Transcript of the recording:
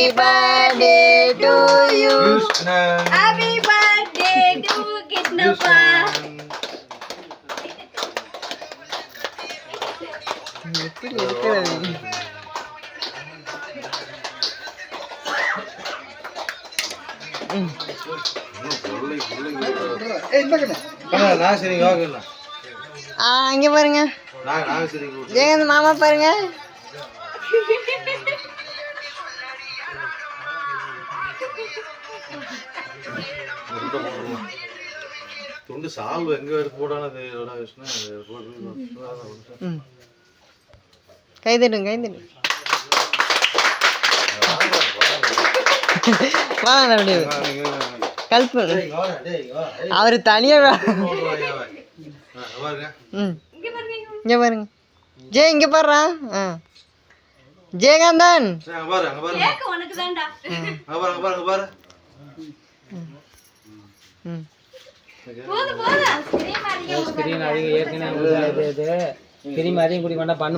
birthday to you. Happy birthday to Krishnappa. எப்படி இருக்கிறது? அங்க பாருங்க ஜெயந்த் மாமா பாருங்க. துண்டு சால்வ எங்க போடானது கைதட்டும் கைதட்டும் வாங்க அப்படியே கல்பு அவரு தனியா இங்க பாருங்க ஜெய் இங்க பாருடா. ஜெயகாந்தன் ஸ்கிரீன் அதிகம் ஏற்கனவே கிரீம் அதிகம் குடி பண்ண பண்ணு